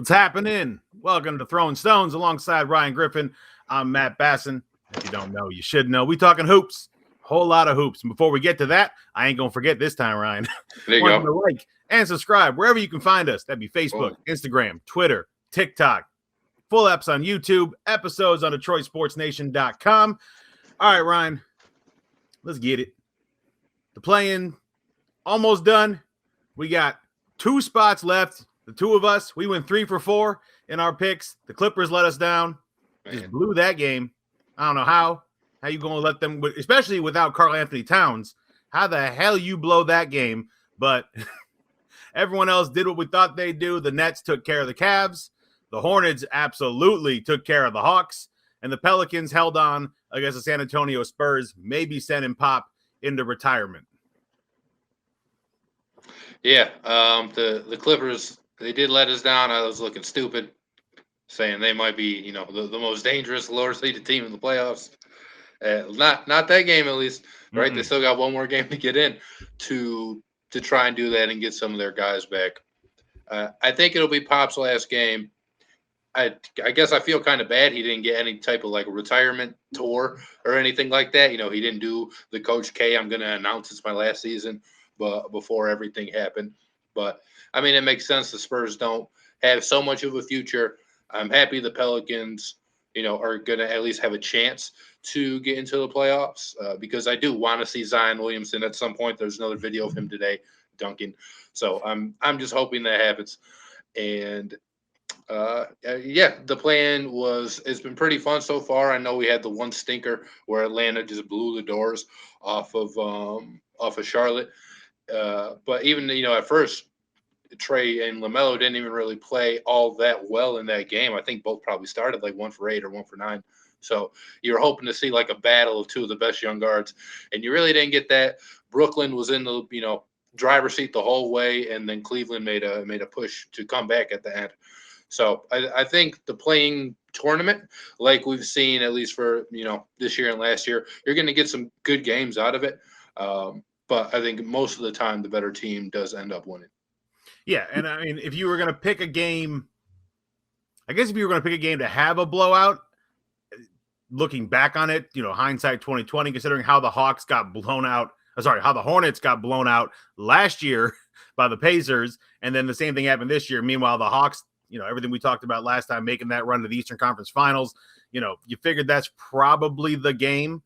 What's happening? Welcome to Throwin Stones alongside Ryan Griffin. I'm Matt Basson. If you don't know, you should know. We talking hoops. Whole lot of hoops. And before we get to that, I ain't going to forget this time, Ryan. There you go. To like and subscribe wherever you can find us. That'd be Facebook, Instagram, Twitter, TikTok. Full apps on YouTube. Episodes on DetroitSportsNation.com. All right, Ryan. Let's get it. The play-in almost done. We got 2 spots left. The two of us, we went 3 for 4 in our picks. The Clippers let us down. Just blew that game. I don't know how you going to let them, especially without Karl Anthony Towns. How the hell you blow that game? But everyone else did what we thought they'd do. The Nets took care of the Cavs. The Hornets absolutely took care of the Hawks. And the Pelicans held on against the San Antonio Spurs, maybe sending Pop into retirement. Yeah, the Clippers, they did let us down. I was looking stupid, saying they might be, the most dangerous, lower-seeded team in the playoffs. Not that game, at least, right? Mm-hmm. They still got one more game to get in to try and do that and get some of their guys back. I think it'll be Pop's last game. I guess I feel kind of bad he didn't get any type of retirement tour or anything like that. He didn't do the Coach K, I'm going to announce it's my last season, but before everything happened. But I mean, it makes sense. The Spurs don't have so much of a future. I'm happy the Pelicans, are going to at least have a chance to get into the playoffs because I do want to see Zion Williamson at some point. There's another video of him today dunking. So I'm just hoping that happens. And the plan it's been pretty fun so far. I know we had the one stinker where Atlanta just blew the doors off of Charlotte. But even, at first, Trey and LaMelo didn't even really play all that well in that game. I think both probably started 1 for 8 or 1 for 9. So you're hoping to see a battle of two of the best young guards, and you really didn't get that. Brooklyn was in the, driver's seat the whole way, and then Cleveland made a push to come back at the end. So I think the playing tournament, like we've seen at least for, this year and last year, you're going to get some good games out of it. But I think most of the time the better team does end up winning. Yeah, and I mean, if you were going to pick a game, I guess if you were going to pick a game to have a blowout, looking back on it, hindsight 2020, considering how the Hornets got blown out last year by the Pacers, and then the same thing happened this year. Meanwhile, the Hawks, everything we talked about last time, making that run to the Eastern Conference Finals, you figured that's probably the game.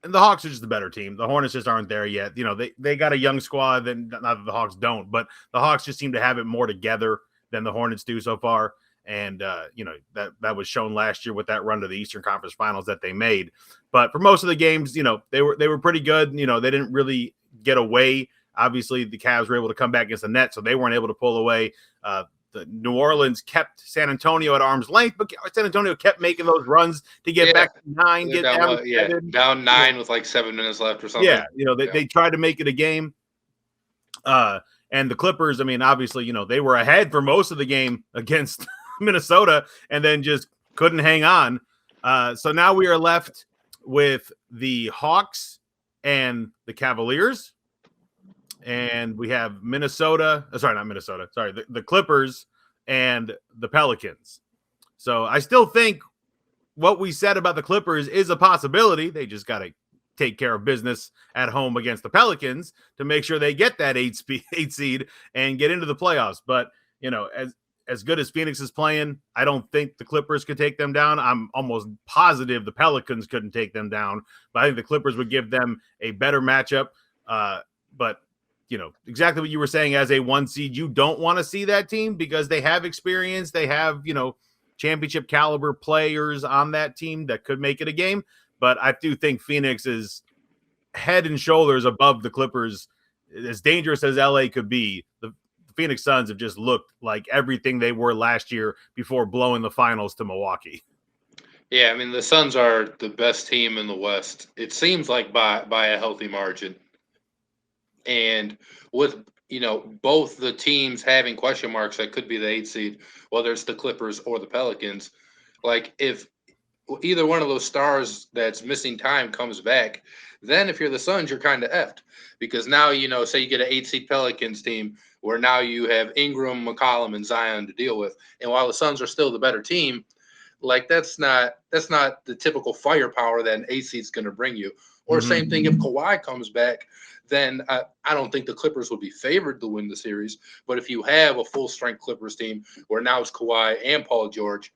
And the Hawks are just the better team. The Hornets just aren't there yet. They got a young squad, and not that the Hawks don't, but the Hawks just seem to have it more together than the Hornets do so far. And, that was shown last year with that run to the Eastern Conference Finals that they made. But for most of the games, they were pretty good. They didn't really get away. Obviously, the Cavs were able to come back against the Nets, so they weren't able to pull away. The New Orleans kept San Antonio at arm's length, but San Antonio kept making those runs to get back to 9, get down 9 with 7 minutes left or something. Yeah, they tried to make it a game. And the Clippers, I mean, obviously, they were ahead for most of the game against Minnesota and then just couldn't hang on. So now we are left with the Hawks and the Cavaliers. And we have the Clippers and the Pelicans. So I still think what we said about the Clippers is a possibility. They just got to take care of business at home against the Pelicans to make sure they get that 8 seed and get into the playoffs. But, as good as Phoenix is playing, I don't think the Clippers could take them down. I'm almost positive the Pelicans couldn't take them down, but I think the Clippers would give them a better matchup. But exactly what you were saying, as a 1 seed, you don't want to see that team because they have experience. They have, championship caliber players on that team that could make it a game. But I do think Phoenix is head and shoulders above the Clippers. As dangerous as LA could be, the Phoenix Suns have just looked like everything they were last year before blowing the finals to Milwaukee. Yeah, I mean, the Suns are the best team in the West. It seems like by a healthy margin. And with, both the teams having question marks that could be the 8 seed, whether it's the Clippers or the Pelicans, if either one of those stars that's missing time comes back, then if you're the Suns, you're kind of effed because now, say you get an 8 seed Pelicans team where now you have Ingram, McCollum, and Zion to deal with. And while the Suns are still the better team, like that's not the typical firepower that an 8 seed's going to bring you. Or same thing if Kawhi comes back, then I don't think the Clippers would be favored to win the series. But if you have a full strength Clippers team where now it's Kawhi and Paul George,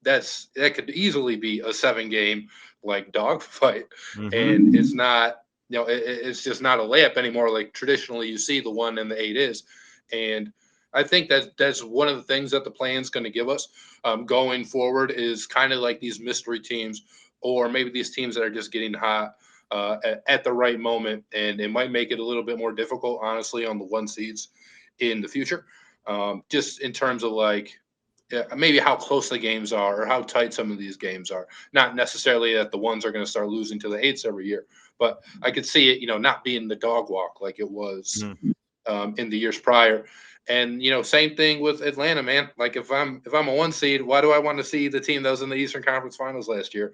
that could easily be a 7-game like dogfight, and it's not. It's just not a layup anymore. Like traditionally, you see the 1 and the 8 is, and I think that's one of the things that the plan's going to give us going forward is kind of like these mystery teams, or maybe these teams that are just getting hot at the right moment, and it might make it a little bit more difficult, honestly, on the 1 seeds in the future, just in terms of like. Maybe how close the games are or how tight some of these games are. Not necessarily that the 1s are going to start losing to the 8s every year, but I could see it, not being the dog walk like it was in the years prior. And, same thing with Atlanta, man. Like if I'm a 1 seed, why do I want to see the team that was in the Eastern Conference Finals last year?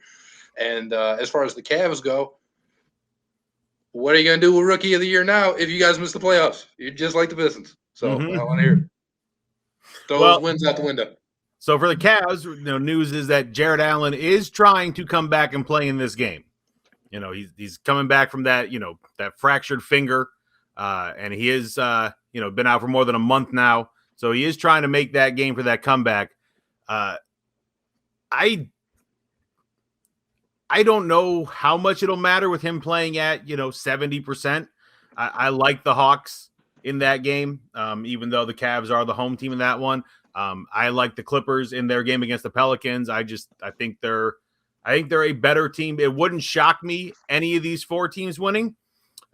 And as far as the Cavs go, what are you going to do with Rookie of the Year now if you guys miss the playoffs? You're just like the Pistons. So I want to hear it. Throw those wins out the window. So for the Cavs, news is that Jared Allen is trying to come back and play in this game. He's coming back from that, that fractured finger, and he is, been out for more than a month now. So he is trying to make that game for that comeback. I don't know how much it'll matter with him playing at, 70%. I like the Hawks in that game, even though the Cavs are the home team in that one. I like the Clippers in their game against the Pelicans. I think they're a better team. It wouldn't shock me any of these 4 teams winning.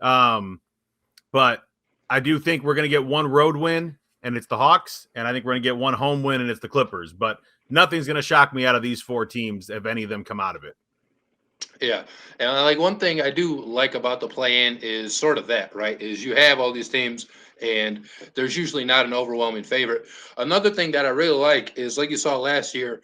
But I do think we're going to get 1 road win and it's the Hawks. And I think we're going to get 1 home win and it's the Clippers, but nothing's going to shock me out of these 4 teams if any of them come out of it. Yeah. And like one thing I do like about the play-in is sort of that, right? Is you have all these teams and there's usually not an overwhelming favorite. Another thing that I really like is like you saw last year,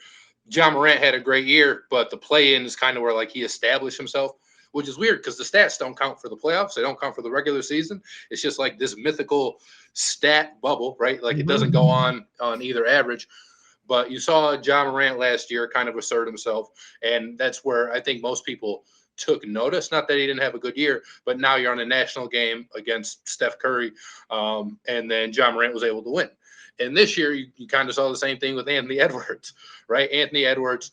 John Morant had a great year, but the play-in is kind of where like he established himself, which is weird because the stats don't count for the playoffs. They don't count for the regular season. It's just like this mythical stat bubble, right? Like it doesn't go on either average. But you saw John Morant last year kind of assert himself, and that's where I think most people took notice. Not that he didn't have a good year, but now you're on a national game against Steph Curry, and then John Morant was able to win. And this year, you kind of saw the same thing with Anthony Edwards, right? Anthony Edwards,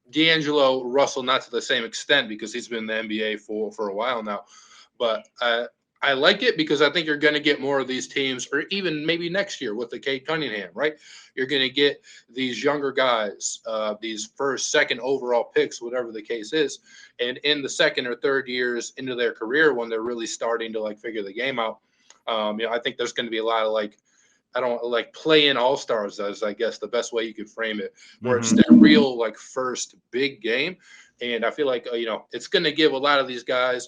D'Angelo Russell, not to the same extent because he's been in the NBA for a while now. But I like it because I think you're going to get more of these teams, or even maybe next year with the Cade Cunningham, right? You're going to get these younger guys, these first, second overall picks, whatever the case is. And in the second or third years into their career, when they're really starting to like figure the game out, I think there's going to be a lot of play-in all-stars, as I guess the best way you could frame it, where it's that real like first big game. And I feel like, it's going to give a lot of these guys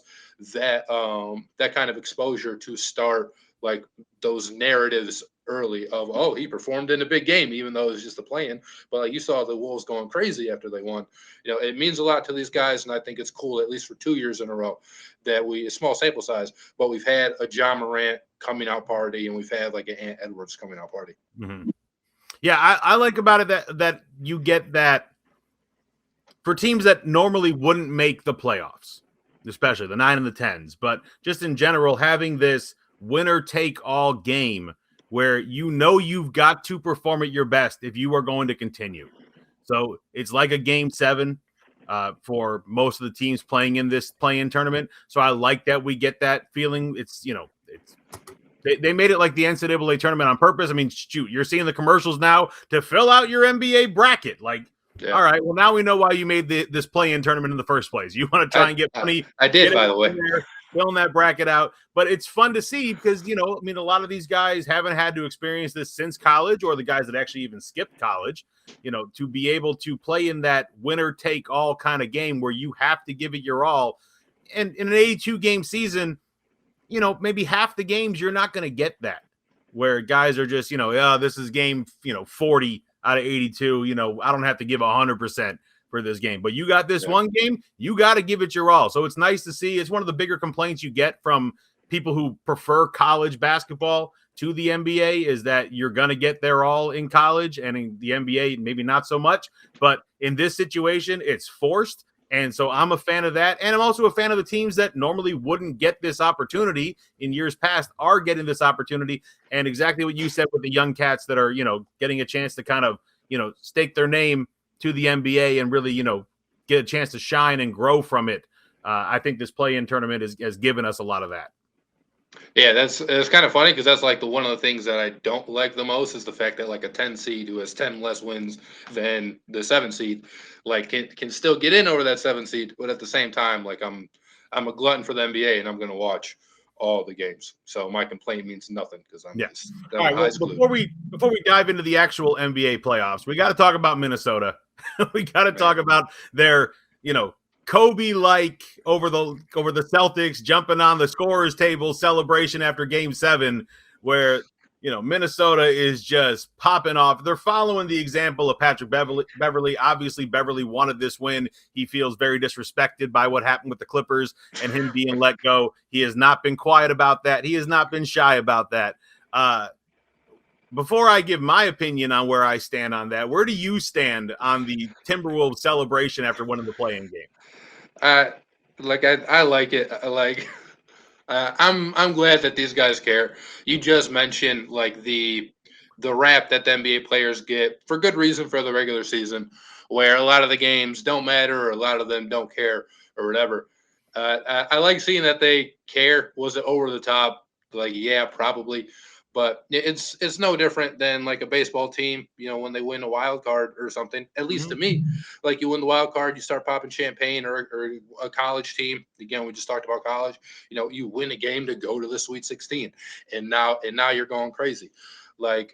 that kind of exposure to start like those narratives early of, oh, he performed in a big game, even though it was just a play-in. But like you saw the Wolves going crazy after they won. It means a lot to these guys, and I think it's cool, at least for 2 years in a row, that a small sample size, but we've had a John Morant coming out party, and we've had like an Ant Edwards coming out party. Yeah, I like about it that you get that for teams that normally wouldn't make the playoffs, especially the 9 and the 10s, but just in general, having this winner take all game where you've got to perform at your best if you are going to continue. So it's like a game 7 for most of the teams playing in this play-in tournament. So I like that we get that feeling. They made it like the NCAA tournament on purpose. I mean, shoot, you're seeing the commercials now to fill out your NBA bracket. Like, yeah. All right, well, now we know why you made this play-in tournament in the first place. You want to try and get money. I did, by the way. Filling that bracket out. But it's fun to see because, a lot of these guys haven't had to experience this since college, or the guys that actually even skipped college, to be able to play in that winner-take-all kind of game where you have to give it your all. And in an 82-game season, maybe half the games you're not going to get that, where guys are just, this is game, 40 out of 82. I don't have to give 100%. for this game. But you got this Yeah. one game, you got to give it your all. So it's nice to see. It's one of the bigger complaints you get from people who prefer college basketball to the NBA is that you're going to get their all in college, and in the NBA, maybe not so much. But in this situation, it's forced. And so I'm a fan of that. And I'm also a fan of the teams that normally wouldn't get this opportunity in years past are getting this opportunity. And exactly what you said with the young cats that are, getting a chance to kind of, stake their name to the NBA and really, get a chance to shine and grow from it. I think this play-in tournament has given us a lot of that. Yeah, it's kind of funny because that's like one of the things that I don't like the most is the fact that like a 10 seed who has 10 less wins than the 7 seed, like can still get in over that 7 seed, but at the same time, like I'm a glutton for the NBA and I'm going to watch all the games. So my complaint means nothing because I'm just all right. Well, before we dive into the actual NBA playoffs, we got to talk about Minnesota. We got to talk about their, Kobe-like over the Celtics jumping on the scorer's table celebration after Game 7, where Minnesota is just popping off. They're following the example of Patrick Beverley. Obviously, Beverley wanted this win. He feels very disrespected by what happened with the Clippers and him being let go. He has not been quiet about that. He has not been shy about that. Before I give my opinion on where I stand on that, where do you stand on the Timberwolves celebration after winning the play-in game? I like it. I'm glad that these guys care. You just mentioned like the rap that the NBA players get for good reason for the regular season, where a lot of the games don't matter or a lot of them don't care or whatever. I like seeing that they care. Was it over the top? Like, yeah, probably. But it's no different than like a baseball team, when they win a wild card or something. At least to me, like you win the wild card, you start popping champagne, or a college team. Again, we just talked about college. You win a game to go to the Sweet 16, and now you're going crazy. Like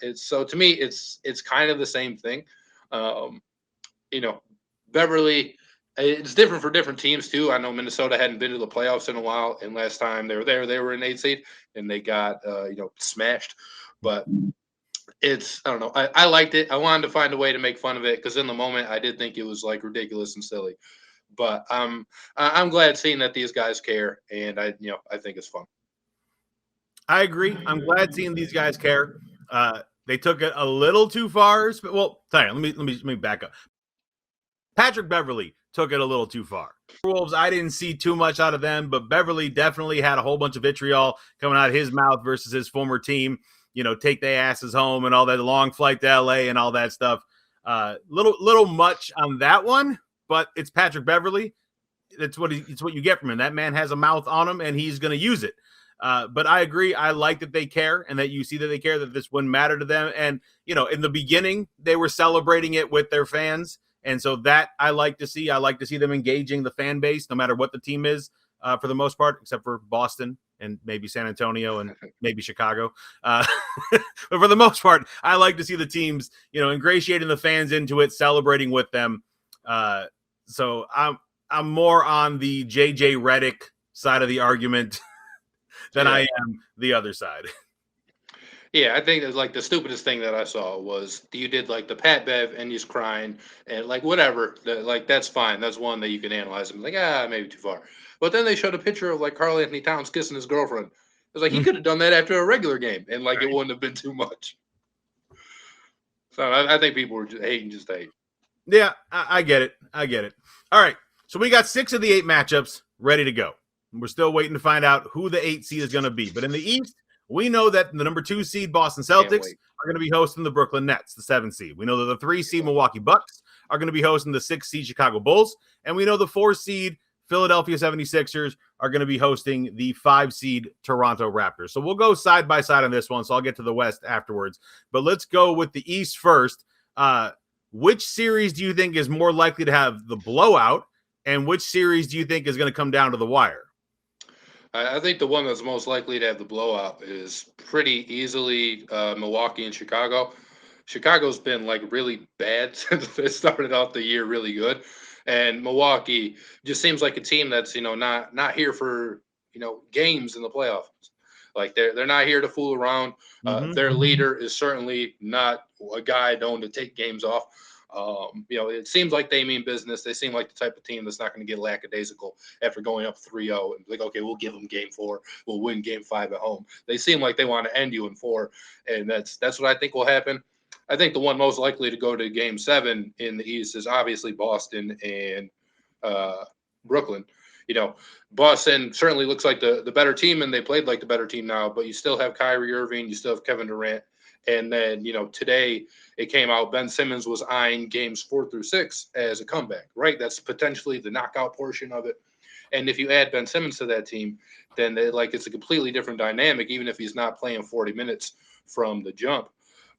it's so to me, it's kind of the same thing. Beverly. It's different for different teams too. I know Minnesota hadn't been to the playoffs in a while, and last time they were there, they were an 8 seed, and they got smashed. But I don't know. I liked it. I wanted to find a way to make fun of it because in the moment I did think it was like ridiculous and silly. But I'm glad seeing that these guys care, and I think it's fun. I agree. I'm glad seeing these guys care. They took it a little too far. Well, sorry, let me back up. Patrick Beverley took it a little too far. Wolves, I didn't see too much out of them, but Beverley definitely had a whole bunch of vitriol coming out of his mouth versus his former team. Take their asses home and all that, long flight to LA and all that stuff. Little much on that one, but it's Patrick Beverley. It's what you get from him. That man has a mouth on him, and he's going to use it. But I agree. I like that they care and that you see that they care, that this wouldn't matter to them. And, in the beginning, they were celebrating it with their fans. And so that I like to see. I like to see them engaging the fan base, no matter what the team is, for the most part, except for Boston and maybe San Antonio and maybe Chicago. But for the most part, I like to see the teams, ingratiating the fans into it, celebrating with them. So I'm more on the JJ Redick side of the argument than I am the other side. Yeah, I think it's like the stupidest thing that I saw was you did like the Pat Bev and he's crying and like whatever. Like that's fine. That's one that you can analyze. I'm like, maybe too far. But then they showed a picture of like Karl Anthony Towns kissing his girlfriend. It was like he could have done that after a regular game and like it wouldn't have been too much. So I think people were just hating just to hate. Yeah, I get it. All right. So we got 6 of the 8 matchups ready to go. We're still waiting to find out who the 8 seed is going to be. But in the East, we know that the number 2 seed Boston Celtics are going to be hosting the Brooklyn Nets, the 7 seed. We know that the 3 seed Milwaukee Bucks are going to be hosting the 6 seed Chicago Bulls. And we know the 4 seed Philadelphia 76ers are going to be hosting the 5 seed Toronto Raptors. So we'll go side by side on this one. So I'll get to the West afterwards. But let's go with the East first. Which series do you think is more likely to have the blowout? And which series do you think is going to come down to the wire? I think the one that's most likely to have the blowout is pretty easily Milwaukee and Chicago. Chicago's been like really bad since they started out the year really good, and Milwaukee just seems like a team that's not here for games in the playoffs. Like they're not here to fool around. Their leader is certainly not a guy known to take games off. It seems like they mean business. They seem like the type of team that's not going to get lackadaisical after going up 3-0 and like, okay, we'll give them game 4. We'll win game 5 at home. They seem like they want to end you in 4. And that's what I think will happen. I think the one most likely to go to game 7 in the East is obviously Boston and Brooklyn. Boston certainly looks like the better team, and they played like the better team now, but you still have Kyrie Irving, you still have Kevin Durant. And then, today it came out Ben Simmons was eyeing games 4 through 6 as a comeback, right? That's potentially the knockout portion of it. And if you add Ben Simmons to that team, then it's a completely different dynamic, even if he's not playing 40 minutes from the jump.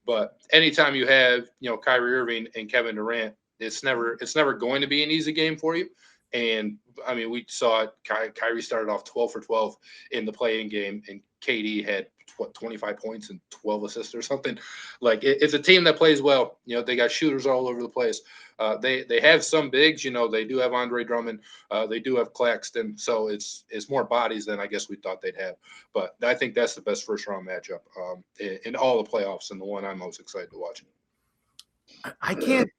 But anytime you have, Kyrie Irving and Kevin Durant, it's never going to be an easy game for you. And I mean, we saw it. Kyrie started off 12 for 12 in the play-in game, and KD had 25 points and 12 assists or something. It's a team that plays well. They got shooters all over the place. They have some bigs. They do have Andre Drummond. They do have Claxton. So it's more bodies than I guess we thought they'd have. But I think that's the best first round matchup in all the playoffs, and the one I'm most excited to watch. I can't.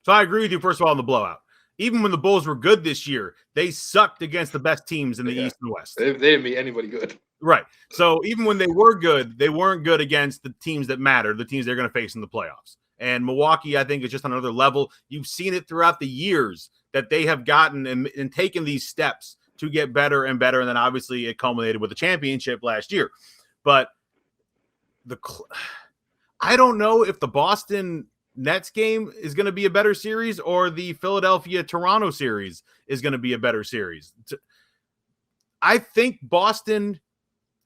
So I agree with you. First of all, on the blowout. Even when the Bulls were good this year, they sucked against the best teams in the East and West. They didn't beat anybody good. Right. So even when they were good, they weren't good against the teams that matter, the teams they're going to face in the playoffs. And Milwaukee, I think, is just on another level. You've seen it throughout the years that they have gotten and taken these steps to get better and better. And then obviously it culminated with the championship last year. But I don't know if the Boston Nets game is going to be a better series or the Philadelphia-Toronto series is going to be a better series. I think Boston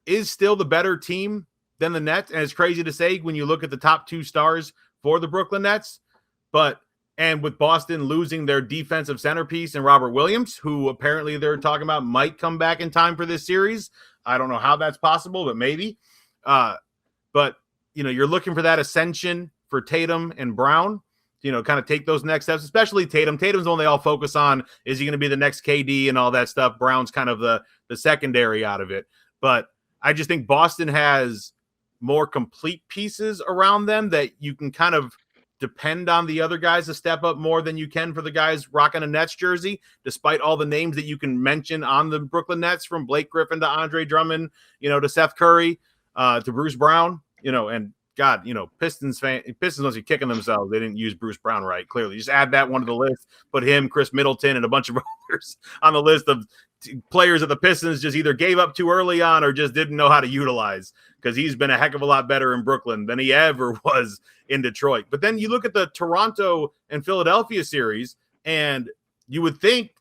is still the better team than the Nets. And it's crazy to say when you look at the top 2 stars for the Brooklyn Nets. And with Boston losing their defensive centerpiece and Robert Williams, who apparently they're talking about might come back in time for this series. I don't know how that's possible, but maybe. But you're looking for that ascension for Tatum and Brown, kind of take those next steps, especially Tatum. Tatum's the one they all focus on. Is he going to be the next KD and all that stuff? Brown's kind of the secondary out of it. But I just think Boston has more complete pieces around them that you can kind of depend on the other guys to step up more than you can for the guys rocking a Nets jersey, despite all the names that you can mention on the Brooklyn Nets, from Blake Griffin to Andre Drummond, to Seth Curry, to Bruce Brown, and God, Pistons must be kicking themselves. They didn't use Bruce Brown right, clearly. Just add that one to the list. Put him, Chris Middleton, and a bunch of others on the list of players that the Pistons just either gave up too early on or just didn't know how to utilize, because he's been a heck of a lot better in Brooklyn than he ever was in Detroit. But then you look at the Toronto and Philadelphia series, and you would think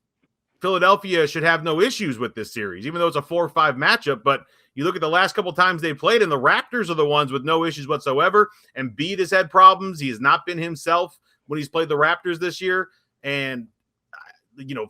Philadelphia should have no issues with this series, even though it's a 4-5 matchup. But you look at the last couple times they played, and the Raptors are the ones with no issues whatsoever. And Embiid has had problems. He has not been himself when he's played the Raptors this year. And,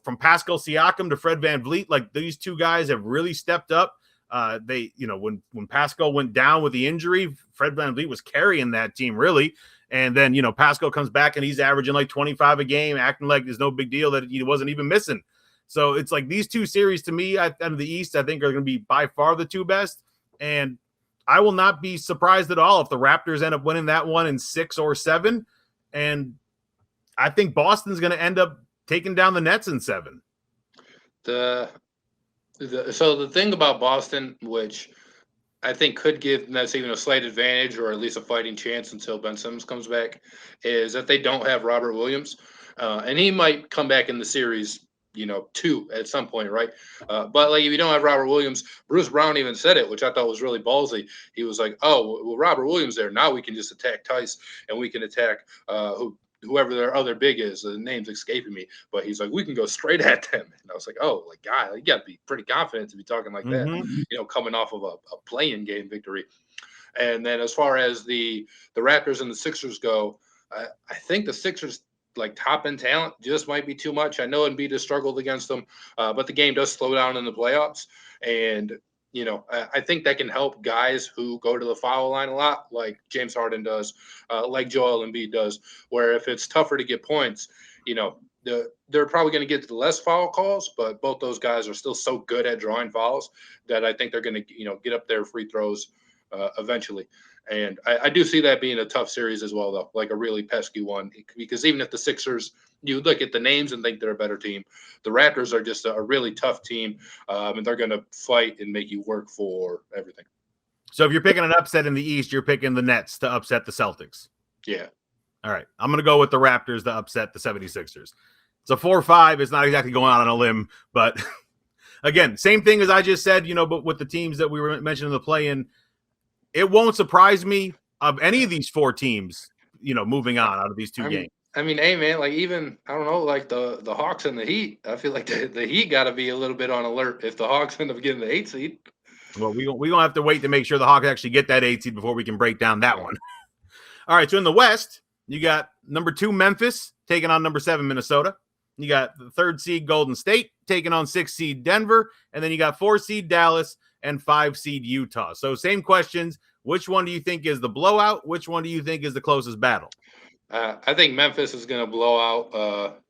from Pascal Siakam to Fred VanVleet, these two guys have really stepped up. When Pascal went down with the injury, Fred VanVleet was carrying that team really. And then, Pascal comes back and he's averaging 25 a game, acting like there's no big deal that he wasn't even missing. So it's these two series to me out of the East, I think, are going to be by far the two best. And I will not be surprised at all if the Raptors end up winning that one in 6 or 7. And I think Boston's going to end up taking down the Nets in 7. So the thing about Boston, which I think could give Nets even a slight advantage or at least a fighting chance until Ben Simmons comes back, is that they don't have Robert Williams. And he might come back in the series, 2 at some point, right? But if you don't have Robert Williams, Bruce Brown even said it, which I thought was really ballsy. He was like, "Oh, well, Robert Williams there. Now we can just attack Tice and we can attack whoever their other big is. The name's escaping me, but he's like, we can go straight at them." And I was like, "Oh, God, you got to be pretty confident to be talking like that, coming off of a play-in game victory." And then as far as the Raptors and the Sixers go, I think the Sixers, top end talent, just might be too much. I know Embiid has struggled against them, but the game does slow down in the playoffs. And, I think that can help guys who go to the foul line a lot, like James Harden does, like Joel Embiid does, where if it's tougher to get points, they're probably going to get less foul calls, but both those guys are still so good at drawing fouls that I think they're going to, get up their free throws eventually. And I do see that being a tough series as well, though, like a really pesky one. Because even if the Sixers, you look at the names and think they're a better team, the Raptors are just a really tough team, and they're going to fight and make you work for everything. So if you're picking an upset in the East, you're picking the Nets to upset the Celtics. Yeah. All right. I'm going to go with the Raptors to upset the 76ers. It's a 4-5. It's not exactly going out on a limb, but again, same thing as I just said, but with the teams that we were mentioning the play-in, it won't surprise me of any of these 4 teams, moving on out of these 2 games. I mean, hey, man, like even, I don't know, like the Hawks and the Heat, I feel like the Heat got to be a little bit on alert if the Hawks end up getting the 8 seed. Well, we're going to have to wait to make sure the Hawks actually get that 8 seed before we can break down that one. All right, so in the West, you got number 2 Memphis taking on number 7 Minnesota. You got the 3rd seed Golden State taking on 6th seed Denver, and then you got 4 seed Dallas and 5 seed Utah. So same questions. Which one do you think is the blowout? Which one do you think is the closest battle? I think Memphis is going to blow out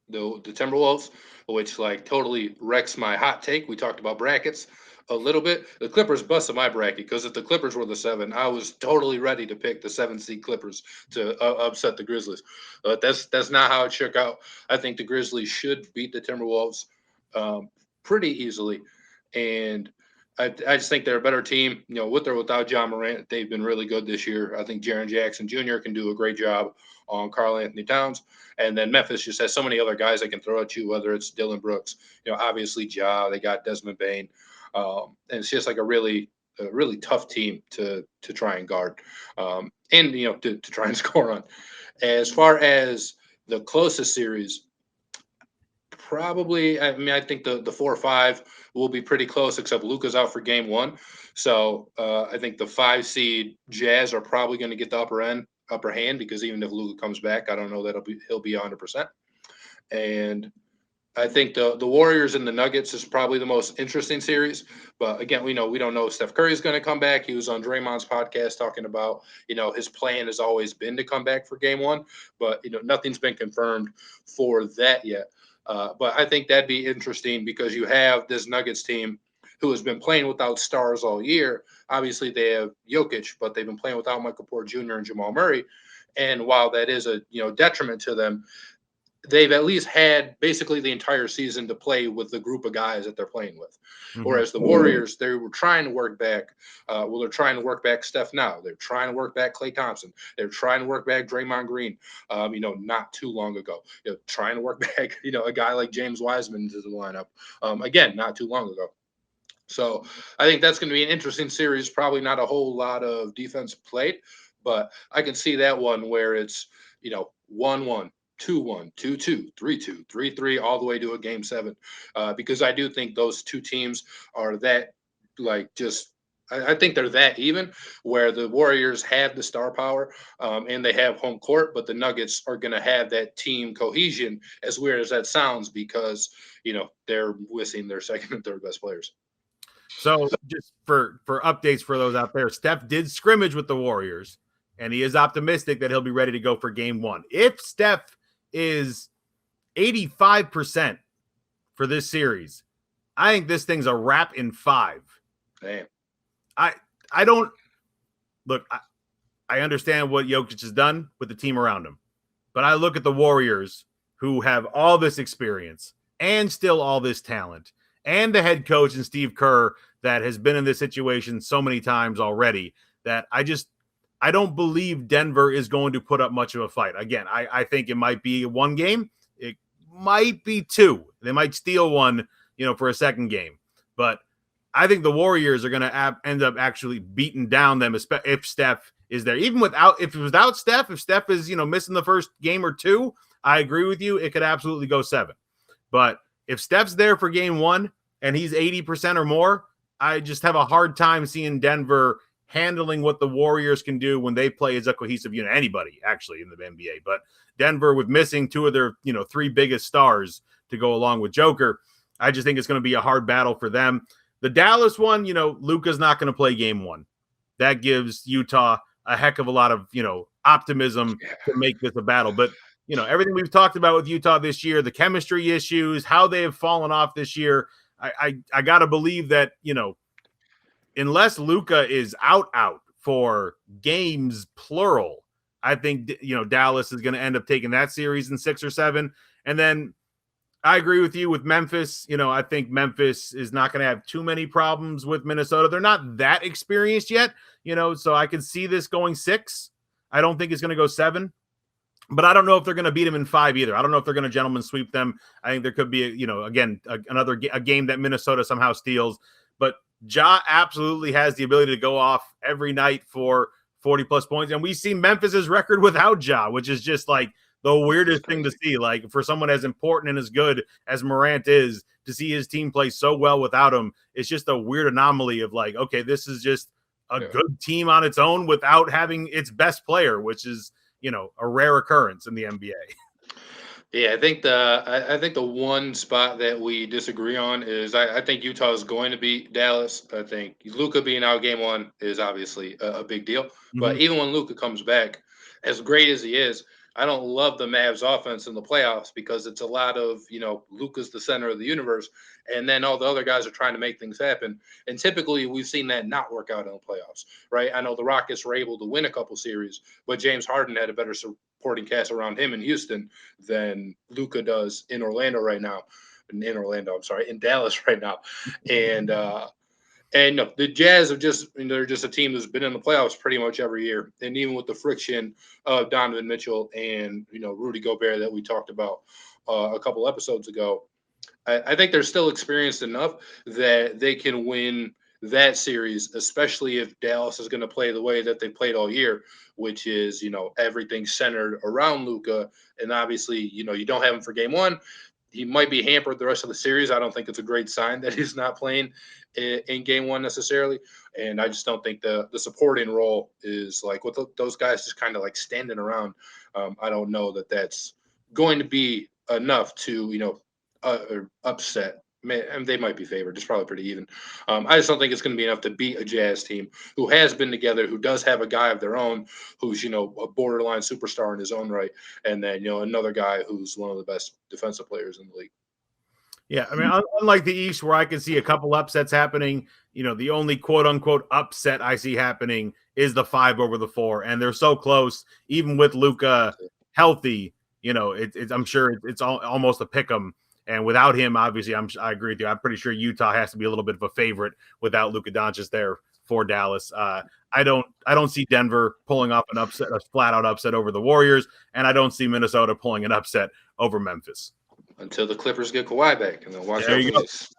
the Timberwolves, which like totally wrecks my hot take. We talked about brackets a little bit. The Clippers busted my bracket because if the Clippers were the 7, I was totally ready to pick the 7 seed Clippers to upset the Grizzlies. That's not how it shook out. I think the Grizzlies should beat the Timberwolves pretty easily, and I just think they're a better team. With or without John Morant, they've been really good this year. I think Jaren Jackson Jr. can do a great job on Karl Anthony Towns. And then Memphis just has so many other guys that can throw at you, whether it's Dylan Brooks, obviously Ja, they got Desmond Bane. And it's just like a really tough team to try and guard and, to try and score on. As far as the closest series, probably, I think the 4-5 will be pretty close, except Luka's out for game 1. So I think the 5 seed Jazz are probably going to get the upper hand because even if Luka comes back, I don't know that he'll be 100%. And I think the Warriors and the Nuggets is probably the most interesting series. But again, we don't know if Steph Curry is going to come back. He was on Draymond's podcast talking about, his plan has always been to come back for game 1, but nothing's been confirmed for that yet. But I think that'd be interesting because you have this Nuggets team who has been playing without stars all year. Obviously, they have Jokic, but they've been playing without Michael Porter Jr. and Jamal Murray. And while that is a detriment to them, they've at least had basically the entire season to play with the group of guys that they're playing with. Mm-hmm. Whereas the Warriors, they were trying to work back. They're trying to work back Steph now. They're trying to work back Klay Thompson. They're trying to work back Draymond Green, not too long ago. Trying to work back, a guy like James Wiseman into the lineup. Again, not too long ago. So I think that's going to be an interesting series. Probably not a whole lot of defense played, but I can see that one where it's, 1-1. 2-1, 2-2, 3-2, 3-3, all the way to a game 7, because I do think those 2 teams are that, I think they're that even, where the Warriors have the star power and they have home court, but the Nuggets are going to have that team cohesion, as weird as that sounds, because, they're missing their second and third best players. So just for updates for those out there, Steph did scrimmage with the Warriors, and he is optimistic that he'll be ready to go for game 1. If Steph is 85% for this series, I think this thing's a wrap in 5. Damn. I don't look. I understand what Jokic has done with the team around him, but I look at the Warriors who have all this experience and still all this talent, and the head coach and Steve Kerr that has been in this situation so many times already that I don't believe Denver is going to put up much of a fight. Again, I think it might be 1 game. It might be 2. They might steal one, for a second game. But I think the Warriors are going to end up actually beating down them if Steph is there. Even without Steph, if Steph is, missing the first game or 2, I agree with you. It could absolutely go 7. But if Steph's there for game 1 and he's 80% or more, I just have a hard time seeing Denver handling what the Warriors can do when they play as a cohesive unit. Anybody actually in the NBA, but Denver with missing 2 of their 3 biggest stars to go along with Joker, I just think it's going to be a hard battle for them. The Dallas one, Luka's not going to play game 1. That gives Utah a heck of a lot of optimism to make this a battle. But everything we've talked about with Utah this year, the chemistry issues, how they have fallen off this year, I got to believe that unless Luka is out for games plural, I think, Dallas is going to end up taking that series in 6 or 7. And then I agree with you with Memphis. I think Memphis is not going to have too many problems with Minnesota. They're not that experienced yet, so I can see this going 6. I don't think it's going to go 7. But I don't know if they're going to beat them in 5 either. I don't know if they're going to gentleman sweep them. I think there could be, another game that Minnesota somehow steals. But Ja absolutely has the ability to go off every night for 40-plus points. And we see Memphis's record without Ja, which is just like the weirdest thing to see. Like, for someone as important and as good as Morant is, to see his team play so well without him, it's just a weird anomaly of like, okay, this is just a good team on its own without having its best player, which is, a rare occurrence in the NBA. Yeah, I think the one spot that we disagree on is I think Utah is going to beat Dallas. I think Luka being out game 1 is obviously a big deal. But even when Luka comes back, as great as he is, I don't love the Mavs offense in the playoffs because it's a lot of, Luka's the center of the universe, and then all the other guys are trying to make things happen. And typically we've seen that not work out in the playoffs, right? I know the Rockets were able to win a couple series, but James Harden had a better supporting cast around him in Houston than Luka does in Orlando right now. In Dallas right now. And no, the Jazz they're just a team that's been in the playoffs pretty much every year. And even with the friction of Donovan Mitchell and, Rudy Gobert that we talked about a couple episodes ago, I think they're still experienced enough that they can win that series, especially if Dallas is going to play the way that they played all year, which is, everything centered around Luka. And obviously, you don't have him for game 1. He might be hampered the rest of the series. I don't think it's a great sign that he's not playing in game 1 necessarily. And I just don't think the supporting role is like with those guys just kind of like standing around. I don't know that that's going to be enough to, upset. And they might be favored. It's probably pretty even. I just don't think it's going to be enough to beat a Jazz team who has been together, who does have a guy of their own, who's, a borderline superstar in his own right. And then, another guy who's one of the best defensive players in the league. Yeah, I mean, unlike the East where I can see a couple upsets happening, the only quote-unquote upset I see happening is the 5 over the 4, and they're so close, even with Luka healthy, I'm sure it's almost a pick 'em. And without him, obviously, I agree with you. I'm pretty sure Utah has to be a little bit of a favorite without Luka Doncic there for Dallas. I don't see Denver pulling off a flat-out upset over the Warriors, and I don't see Minnesota pulling an upset over Memphis. Until the Clippers get Kawhi back, and then watch there out you for go. this.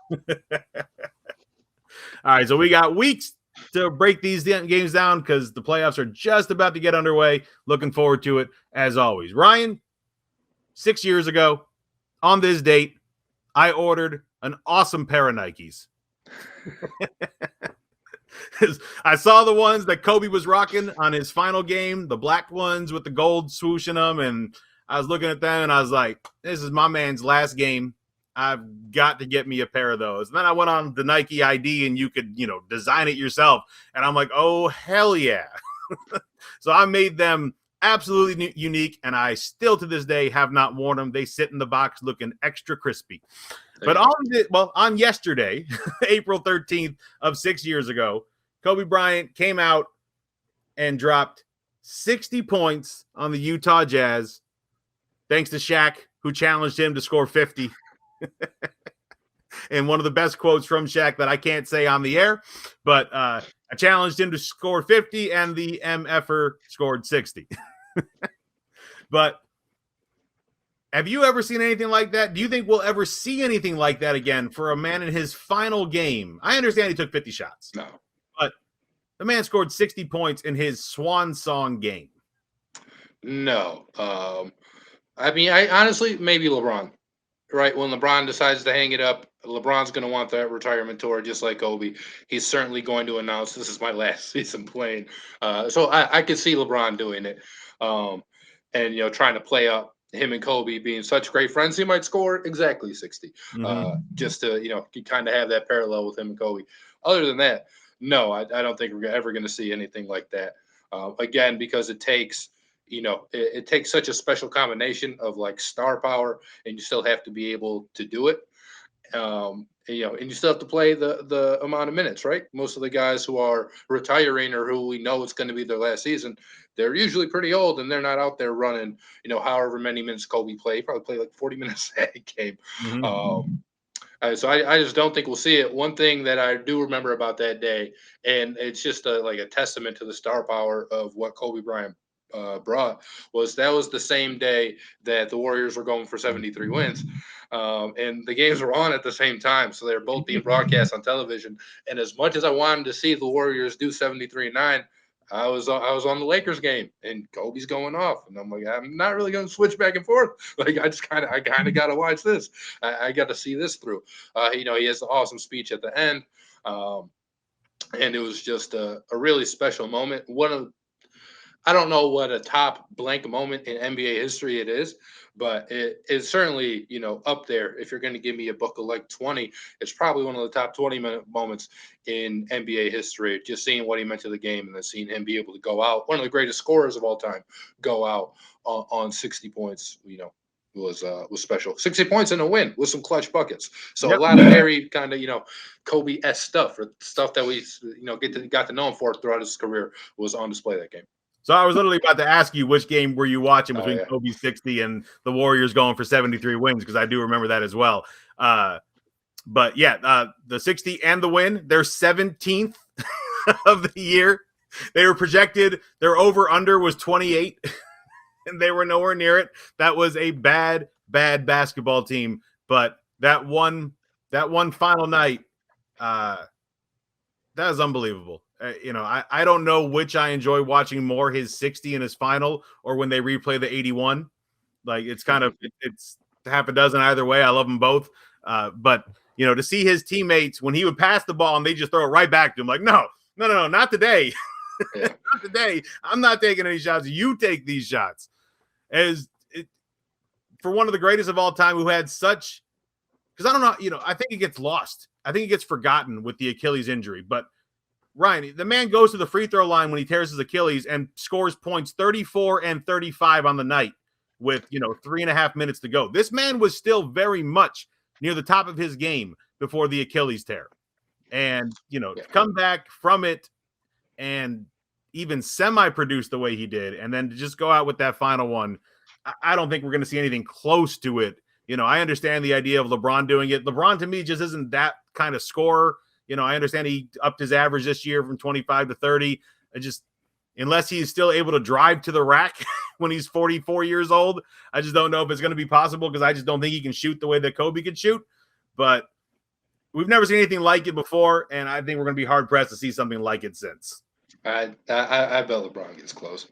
All right, so we got weeks to break these games down because the playoffs are just about to get underway. Looking forward to it, as always. Ryan, 6 years ago, on this date, I ordered an awesome pair of Nikes. I saw the ones that Kobe was rocking on his final game, the black ones with the gold swoosh in them, and I was looking at them and I was like, this is my man's last game. I've got to get me a pair of those. And then I went on the Nike ID and you could, design it yourself. And I'm like, oh, hell yeah. So I made them absolutely unique, and I still to this day have not worn them. They sit in the box looking extra crispy. But on yesterday, April 13th of 6 years ago, Kobe Bryant came out and dropped 60 points on the Utah Jazz, thanks to Shaq, who challenged him to score 50. And one of the best quotes from Shaq that I can't say on the air, but I challenged him to score 50, and the MFer scored 60. But have you ever seen anything like that? Do you think we'll ever see anything like that again for a man in his final game? I understand he took 50 shots. No. But the man scored 60 points in his swan song game. No. I mean, I honestly, maybe LeBron. Right, when LeBron decides to hang it up, LeBron's going to want that retirement tour just like Kobe. He's certainly going to announce, this is my last season playing. So I could see LeBron doing it. And, trying to play up him and Kobe being such great friends, he might score exactly 60. Just to, kind of have that parallel with him and Kobe. Other than that, no, I don't think we're ever going to see anything like that. Again, because it takes – it takes such a special combination of like star power, and you still have to be able to do it. And you still have to play the amount of minutes, right? Most of the guys who are retiring or who we know it's going to be their last season, they're usually pretty old and they're not out there running, however many minutes Kobe played. Probably played like 40 minutes a game. Mm-hmm. So I just don't think we'll see it. One thing that I do remember about that day, and it's just like a testament to the star power of what Kobe Bryant brought, was that was the same day that the Warriors were going for 73 wins. And the games were on at the same time. So they're both being broadcast on television. And as much as I wanted to see the Warriors do 73-9, I was on the Lakers game and Kobe's going off, and I'm like, I'm not really going to switch back and forth. Like I kind of got to watch this. I got to see this through. He has an awesome speech at the end, and it was just a really special moment. I don't know what a top blank moment in NBA history it is, but it's certainly, up there. If you're going to give me a book of like 20, it's probably one of the top 20-minute moments in NBA history. Just seeing what he meant to the game and then seeing him be able to go out, one of the greatest scorers of all time, go out on 60 points, was special. 60 points in a win with some clutch buckets. So Yep. a lot of very kind of, Kobe-esque stuff, or stuff that we, got to know him for throughout his career was on display that game. So I was literally about to ask you which game were you watching between yeah. Kobe's 60 and the Warriors going for 73 wins, because I do remember that as well. But yeah, the 60 and the win, they're 17th of the year. They were projected, their over-under was 28, and they were nowhere near it. That was a bad basketball team. But that one final night, that was unbelievable. I don't know which I enjoy watching more, his 60 and his final, or when they replay the 81. Like, it's kind of, it's half a dozen either way. I love them both. But, to see his teammates, when he would pass the ball and they just throw it right back to him, like, no, not today. Yeah. Not today. I'm not taking any shots. You take these shots. For one of the greatest of all time, who had such, because I don't know, I think it gets lost. I think it gets forgotten with the Achilles injury, but Ryan, the man goes to the free throw line when he tears his Achilles and scores points 34 and 35 on the night with, 3.5 minutes to go. This man was still very much near the top of his game before the Achilles tear. And, to come back from it and even semi-produce the way he did, and then to just go out with that final one, I don't think we're going to see anything close to it. I understand the idea of LeBron doing it. LeBron, to me, just isn't that kind of scorer. I understand he upped his average this year from 25 to 30. Unless he's still able to drive to the rack when he's 44 years old, I just don't know if it's going to be possible, because I just don't think he can shoot the way that Kobe could shoot. But we've never seen anything like it before, and I think we're going to be hard-pressed to see something like it since. I bet LeBron gets close.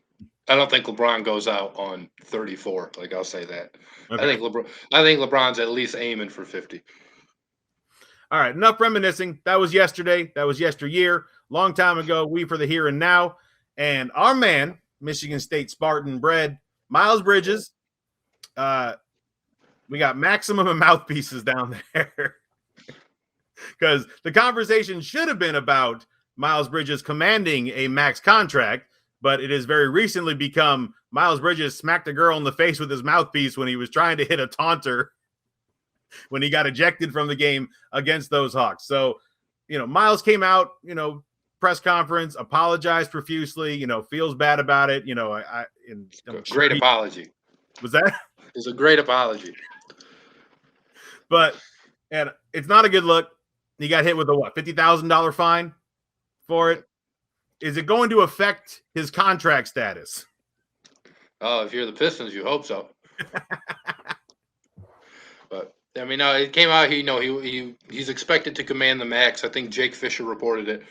I don't think LeBron goes out on 34. Like, I'll say that. Okay. I think LeBron's at least aiming for 50. All right, enough reminiscing. That was yesterday. That was yesteryear. Long time ago. We for the here and now. And our man, Michigan State Spartan bred, Miles Bridges. We got Maximum and Mouthpieces down there. Because the conversation should have been about Miles Bridges commanding a max contract, but it has very recently become Miles Bridges smacked a girl in the face with his mouthpiece when he was trying to hit a taunter when he got ejected from the game against those Hawks. So, Miles came out, press conference, apologized profusely, feels bad about it. Great apology. Was that? It's a great apology. And it's not a good look. He got hit with a $50,000 fine for it. Is it going to affect his contract status? Oh, if you're the Pistons, you hope so. But I mean, it came out. He's expected to command the max. I think Jake Fisher reported it,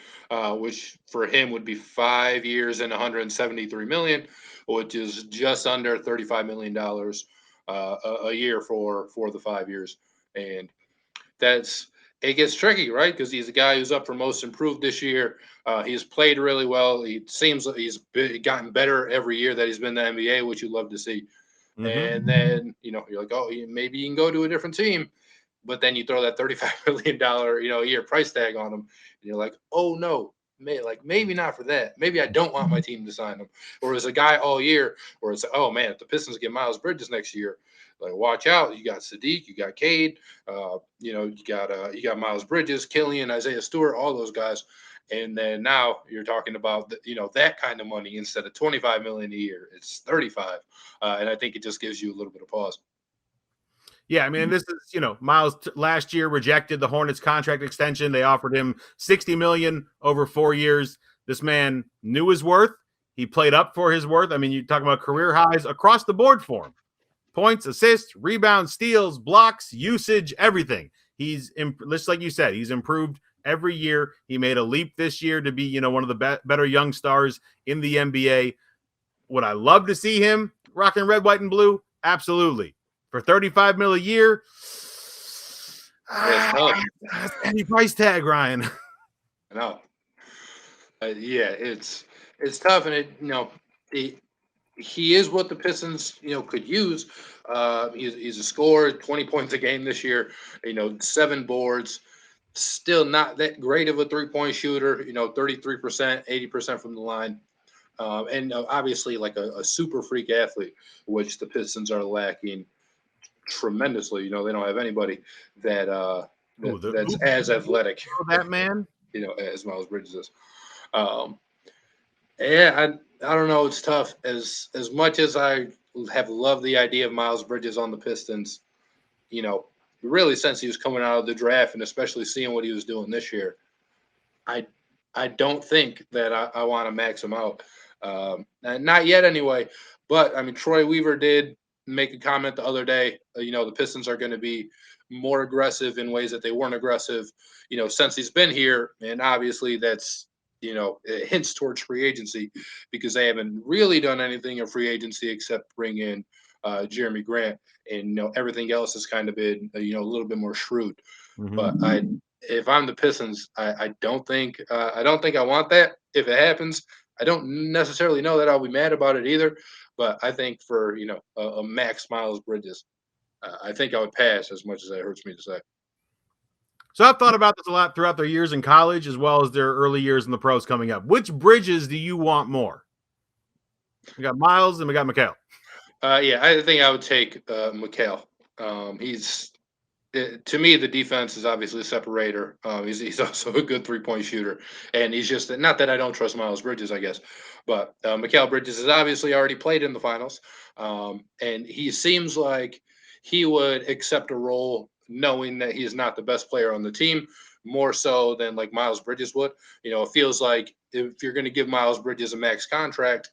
which for him would be 5 years and $173 million, which is just under $35 million a year for the 5 years. And it gets tricky, right? Because he's a guy who's up for most improved this year. He's played really well. It seems like he's gotten better every year that he's been in the NBA, which you love to see. Mm-hmm. And then, you're like, oh, maybe you can go to a different team. But then you throw that $35 million, a year price tag on him. And you're like, oh, no, maybe not for that. Maybe I don't want my team to sign him. Or as a guy all year where it's, oh, man, if the Pistons get Miles Bridges next year, Like, watch out. You got Sadiq, you got Cade, you got Miles Bridges, Killian, Isaiah Stewart, all those guys. And then now you're talking about that kind of money instead of 25 million a year. It's 35, and I think it just gives you a little bit of pause. Yeah, I mean, this is, Miles last year rejected the Hornets contract extension. They offered him $60 million over 4 years. This man knew his worth. He played up for his worth. I mean, you're talking about career highs across the board for him. Points, assists, rebounds, steals, blocks, usage, everything. He's, just like you said, he's improved every year. He made a leap this year to be, one of the better young stars in the NBA. Would I love to see him rocking red, white, and blue? Absolutely. For 35 mil a year, that's any price tag, Ryan. I know. Yeah, it's tough, and he is what the Pistons could use. He's a scorer, 20 points a game this year. 7 boards. Still not that great of a 3-point shooter. 33%, 80% from the line. And obviously like a super freak athlete, which the Pistons are lacking tremendously. They don't have anybody that's as athletic. That man, as Miles Bridges is. Yeah, I don't know. It's tough. As much as I have loved the idea of Miles Bridges on the Pistons, really since he was coming out of the draft, and especially seeing what he was doing this year, I don't think that I want to max him out. Not yet, anyway. But I mean, Troy Weaver did make a comment the other day. The Pistons are going to be more aggressive in ways that they weren't aggressive, since he's been here, and obviously that's it hints towards free agency because they haven't really done anything in free agency except bring in Jeremy Grant, and everything else has kind of been a little bit more shrewd. Mm-hmm. But if I'm the Pistons, I don't think I want that. If it happens, I don't necessarily know that I'll be mad about it either. But I think for a max Miles Bridges, I think I would pass, as much as it hurts me to say. So I've thought about this a lot throughout their years in college, as well as their early years in the pros coming up. Which Bridges do you want more? We got Miles and we got Mikal. Yeah, I think I would take Mikal. To me, the defense is obviously a separator. He's also a good 3-point shooter, and he's just not that I don't trust Miles Bridges, I guess, but Mikal Bridges has obviously already played in the finals, and he seems like he would accept a role knowing that he is not the best player on the team, more so than like Miles Bridges would. It feels like if you're going to give Miles Bridges a max contract,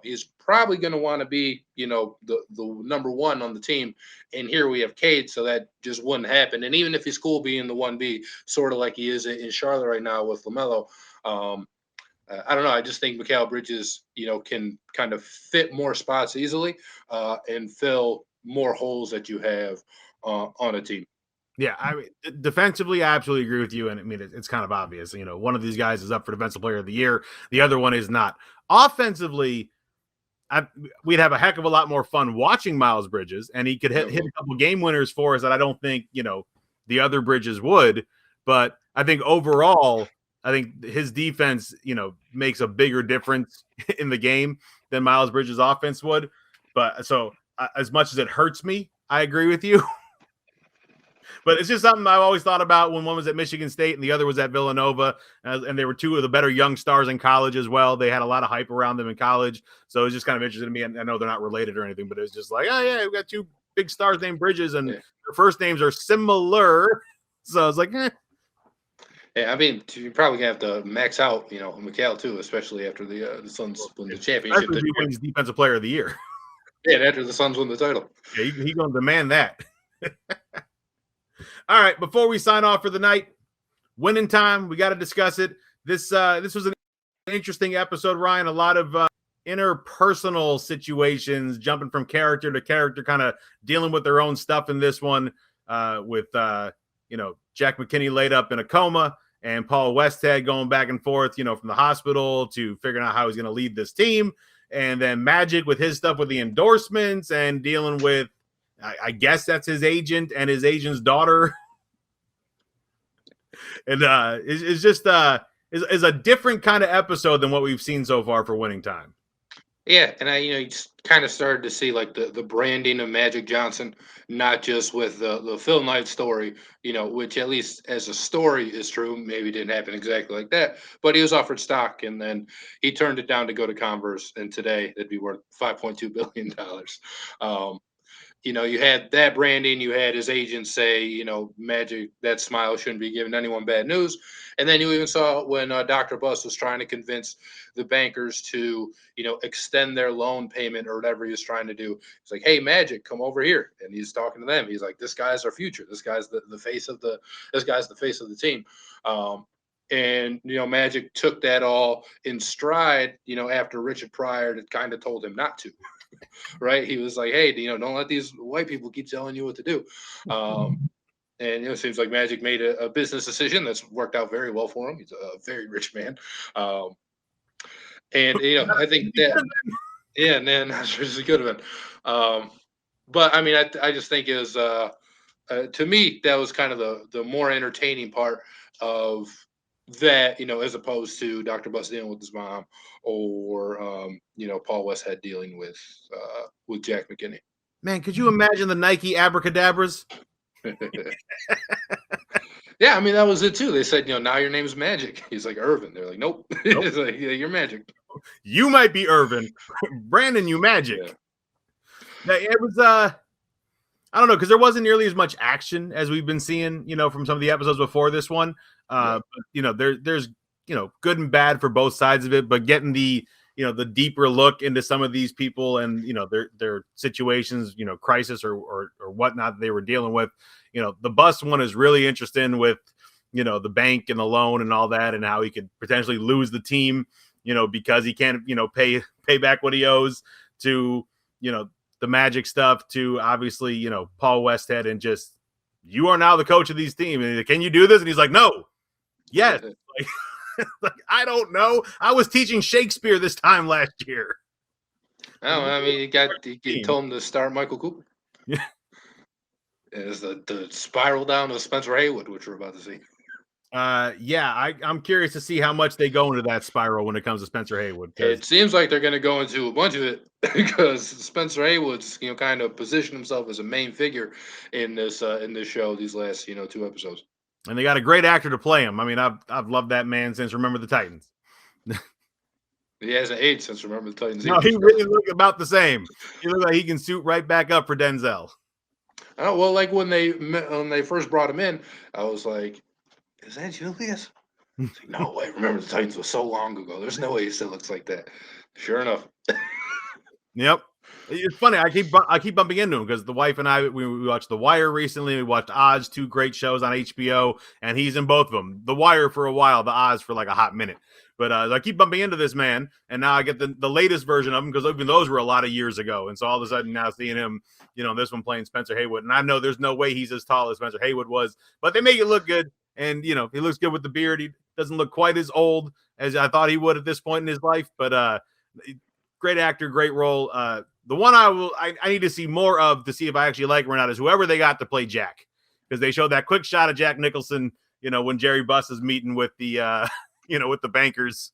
he's probably going to want to be, the number one on the team. And here we have Cade, so that just wouldn't happen. And even if he's cool being the 1B, sort of like he is in Charlotte right now with LaMelo, I don't know. I just think Mikal Bridges, can kind of fit more spots easily and fill more holes that you have on a team. Yeah, I mean, defensively, I absolutely agree with you. And I mean, it's kind of obvious. One of these guys is up for Defensive Player of the Year. The other one is not. Offensively, we'd have a heck of a lot more fun watching Miles Bridges, and he could hit a couple game winners for us that I don't think, the other Bridges would. But I think overall, his defense, makes a bigger difference in the game than Miles Bridges' offense would. But so as much as it hurts me, I agree with you. But it's just something I've always thought about when one was at Michigan State and the other was at Villanova. And they were two of the better young stars in college as well. They had a lot of hype around them in college. So it was just kind of interesting to me. And I know they're not related or anything, but it was just like, oh, yeah, we got two big stars named Bridges, and their first names are similar. So I was like, eh. Yeah, I mean, you're probably going to have to max out, Mikal, too, especially after the Suns win the championship. He wins Defensive Player of the Year. Yeah, after the Suns win the title. Yeah, he's going to demand that. All right, before we sign off for the night, winning time, we got to discuss it. This was an interesting episode, Ryan. A lot of interpersonal situations, jumping from character to character, kind of dealing with their own stuff in this one with, Jack McKinney laid up in a coma and Paul Westhead going back and forth, from the hospital to figuring out how he's going to lead this team. And then Magic with his stuff with the endorsements and dealing with, I guess that's his agent and his agent's daughter. And it's just is a different kind of episode than what we've seen so far for winning time. Yeah, and you just kind of started to see like the branding of Magic Johnson, not just with the Phil Knight story, which at least as a story is true. Maybe didn't happen exactly like that, but he was offered stock, and then he turned it down to go to Converse, and today it'd be worth $5.2 billion. Um, you had that branding, you had his agent say, Magic, that smile shouldn't be giving anyone bad news. And then you even saw when Dr. Buss was trying to convince the bankers to, extend their loan payment or whatever he was trying to do. He's like, hey, Magic, come over here. And he's talking to them. He's like, this guy's our future. This guy's the face of the team. And Magic took that all in stride, after Richard Pryor had kind of told him not to. Right? He was like, hey, don't let these white people keep telling you what to do. And it seems like Magic made a business decision that's worked out very well for him. He's a very rich man. And I think that, yeah, man, that's really good of it. But I mean, I just think is to me that was kind of the more entertaining part of that, as opposed to Dr. Buss dealing with his mom, or Paul Westhead dealing with Jack McKinney. Man, could you imagine the Nike abracadabras? Yeah, I mean that was it too. They said, now your name's Magic. He's like, Irvin. They're like, nope. It's like, yeah, you're Magic. You might be Irvin. Brandon, you Magic. Yeah. It was I don't know, because there wasn't nearly as much action as we've been seeing, from some of the episodes before this one. But, there's good and bad for both sides of it, but getting the the deeper look into some of these people and their situations, crisis or whatnot they were dealing with. The Buss one is really interesting with the bank and the loan and all that, and how he could potentially lose the team because he can't pay back what he owes, to the Magic stuff, to obviously Paul Westhead, and just, you are now the coach of these teams, and can you do this? And he's like, no. Yes. Like, I don't know. I was teaching Shakespeare this time last year. Oh, I mean, he told him to start Michael Cooper. Yeah. Is the spiral down to Spencer Haywood, which we're about to see. Yeah, I'm curious to see how much they go into that spiral when it comes to Spencer Haywood. It seems like they're going to go into a bunch of it because Spencer Haywood's kind of positioned himself as a main figure in this show these last 2 episodes. And they got a great actor to play him. I mean, I've loved that man since Remember the Titans. He hasn't aged since Remember the Titans. No, he really looked about the same. He looked like he can suit right back up for Denzel. Oh, well, like when they first brought him in, I was like, is that Julius? Like, no way. Remember the Titans was so long ago. There's no way he still looks like that. Sure enough. Yep. It's funny. I keep bumping into him because the wife and I, we watched The Wire recently. We watched Oz, 2 great shows on HBO, and he's in both of them. The Wire for a while, the Oz for like a hot minute. But I keep bumping into this man, and now I get the latest version of him, because even those were a lot of years ago. And so all of a sudden now seeing him, this one playing Spencer Haywood. And I know there's no way he's as tall as Spencer Haywood was, but they make it look good. And, he looks good with the beard. He doesn't look quite as old as I thought he would at this point in his life. But great actor, great role. The one I need to see more of to see if I actually like him or not is whoever they got to play Jack, because they showed that quick shot of Jack Nicholson, when Jerry Buss is meeting with the, with the bankers.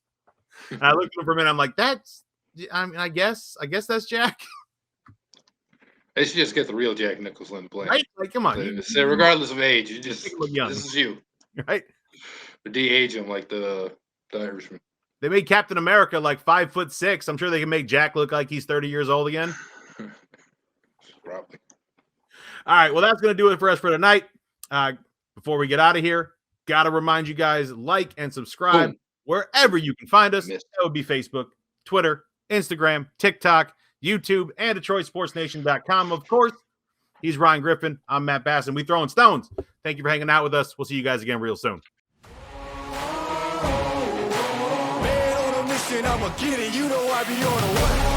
And I looked at him for a minute. I'm like, I guess that's Jack. They should just get the real Jack Nicholson to play. Right? Like, come on. So regardless of age, this is you. Right? But de-age him like the Irishman. They made Captain America like 5'6". I'm sure they can make Jack look like he's 30 years old again. Probably. All right. Well, that's going to do it for us for tonight. Before we get out of here, got to remind you guys, like and subscribe wherever you can find us. That would be Facebook, Twitter, Instagram, TikTok, YouTube, and DetroitSportsNation.com. Of course, he's Ryan Griffin. I'm Matt Bass, and we Throwin Stones. Thank you for hanging out with us. We'll see you guys again real soon. I'ma get it, you know I be on the way.